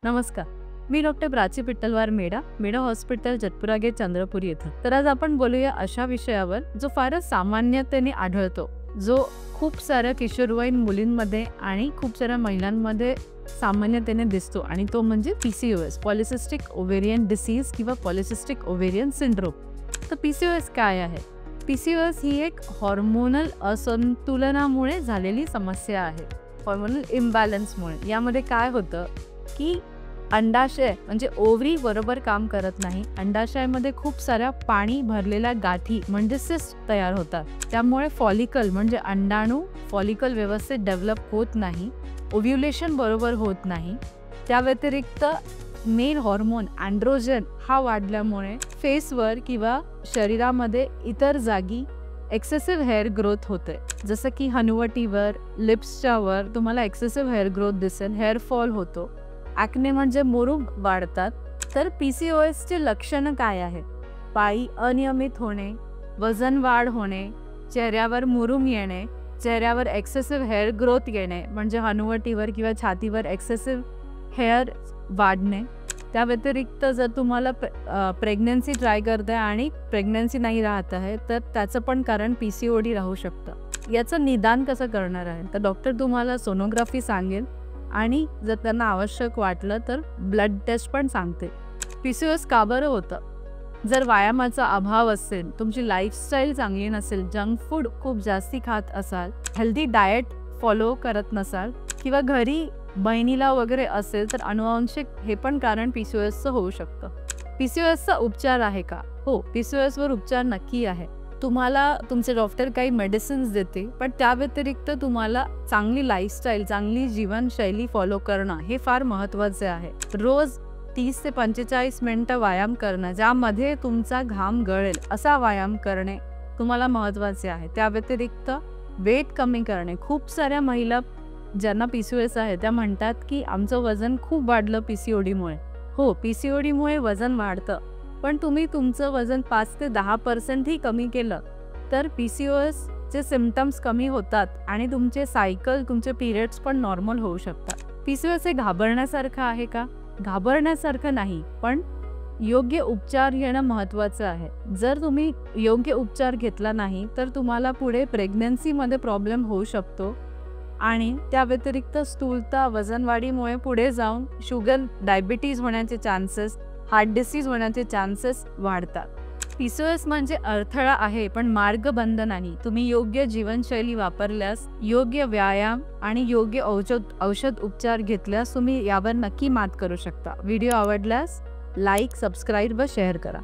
नमस्कार. मी doctor Prachi Pittalwar Meda, Meda hospital Jatpura gate Chandrapur येथे. तर आज आपण बोलूया अशा विषयावर जो फारच सामान्यतेने आढळतो, जो खूप साऱ्या किशोरवयीन मुलींमध्ये आणि खूप साऱ्या महिलांमध्ये सामान्यतेने दिसतो आणि तो म्हणजे PCOS, पॉलिसिस्टिक ओव्हेरियन डिसीज किंवा पॉलिसिस्टिक ओव्हेरियन सिंड्रोम. तर PCOS काय आहे? PCOS ही एक हॉर्मोनल असंतुलनामुळे झालेली समस्या आहे. हॉर्मोनल इम्बॅलन्समुळे. यामध्ये काय होतं की अंडाशय म्हणजे ओव्हरी बरोबर काम करत नाही. अंडाशयामध्ये खूप साऱ्या पाणी भरलेल्या गाठी म्हणजे सिस्ट तयार होतात. त्यामुळे फॉलिकल म्हणजे अंडाणू फॉलिकल व्यवस्थित डेव्हलप होत नाही. ओव्ह्युलेशन बरोबर होत नाही. त्या व्यतिरिक्त मेन हॉर्मोन अँड्रोजन हा वाढल्यामुळे फेसवर किंवा शरीरामध्ये इतर जागी एक्सेसिव्ह हेअर ग्रोथ होते. जसं की हनुवटीवर, लिप्सच्या वर तुम्हाला एक्सेसिव्ह हेअर ग्रोथ दिसेल, हेअर फॉल होतो. ॲक्ने म्हणजे मुरूम वाढतात. तर PCOSचे लक्षणं काय आहे? पाळी अनियमित होणे, वजन वाढ होणे, चेहऱ्यावर मुरूम येणे, चेहऱ्यावर एक्सेसिव्ह हेअर ग्रोथ येणे म्हणजे हनुवटीवर किंवा छातीवर एक्सेसिव्ह हेअर वाढणे. त्या व्यतिरिक्त जर तुम्हाला प्रेग्नन्सी ट्राय करताय आणि प्रेग्नन्सी नाही राहत आहे तर त्याचं पण कारण PCOD राहू शकतं. याचं निदान कसं करणार आहे? तर डॉक्टर तुम्हाला सोनोग्राफी सांगेल आणि जर त्यांना आवश्यक वाटलं तर ब्लड टेस्ट पण सांगते. PCOS का बरं होतं? जर व्यायामाचा अभाव असेल, तुमची लाईफस्टाईल चांगली नसेल, जंक फूड खूप जास्ती खात असाल, हेल्दी डाएट फॉलो करत नसाल किंवा घरी बहिणीला वगैरे असेल तर अनुवांशिक हे पण कारण PCOSचं होऊ शकतं. PCOSचा उपचार आहे का? हो, PCOSवर उपचार नक्की आहे. तुम्हाला तुमचे डॉक्टर काही मेडिसिन्स देते, पण त्या व्यतिरिक्त तुम्हाला चांगली लाईफस्टाईल, चांगली जीवनशैली फॉलो करणं हे फार महत्त्वाचे आहे. रोज 30 ते 45 मिनिटं व्यायाम करणं, ज्यामध्ये तुमचा घाम गळेल असा व्यायाम करणे तुम्हाला महत्त्वाचे आहे. त्या व्यतिरिक्त वेट कमी करणे. खूप साऱ्या महिला ज्यांना PCOS आहे त्या म्हणतात की आमचं वजन खूप वाढलं PCODमुळे. हो, PCODमुळे वजन वाढतं, पण तुम्ही तुमचं वजन 5 ते 10% ही कमी केलं तर PCOSचे सिम्पटम्स कमी होतात आणि तुमचे सायकल, तुमचे पिरियड्स पण नॉर्मल होऊ शकतात. PCOS हे घाबरण्यासारखं आहे का? घाबरण्यासारखं नाही, पण योग्य उपचार घेणं महत्त्वाचं आहे. जर तुम्ही योग्य उपचार घेतला नाही तर तुम्हाला पुढे प्रेग्नन्सीमध्ये प्रॉब्लेम होऊ शकतो आणि त्या व्यतिरिक्त स्थूलता, वजनवाढीमुळे पुढे जाऊन शुगर, डायबिटीज होण्याचे चान्सेस, हार्ट डिसीज होण्याचे चान्सेस वाढतात. PCOS म्हणजे अडथळा आहे पण मार्ग बंद नाही. तुम्ही योग्य जीवनशैली वापरल्यास, योग्य व्यायाम आणि योग्य औषध उपचार घेतल्यास तुम्ही यावर नक्की मात करू शकता. व्हिडिओ आवडल्यास लाईक, सबस्क्राईब व शेअर करा.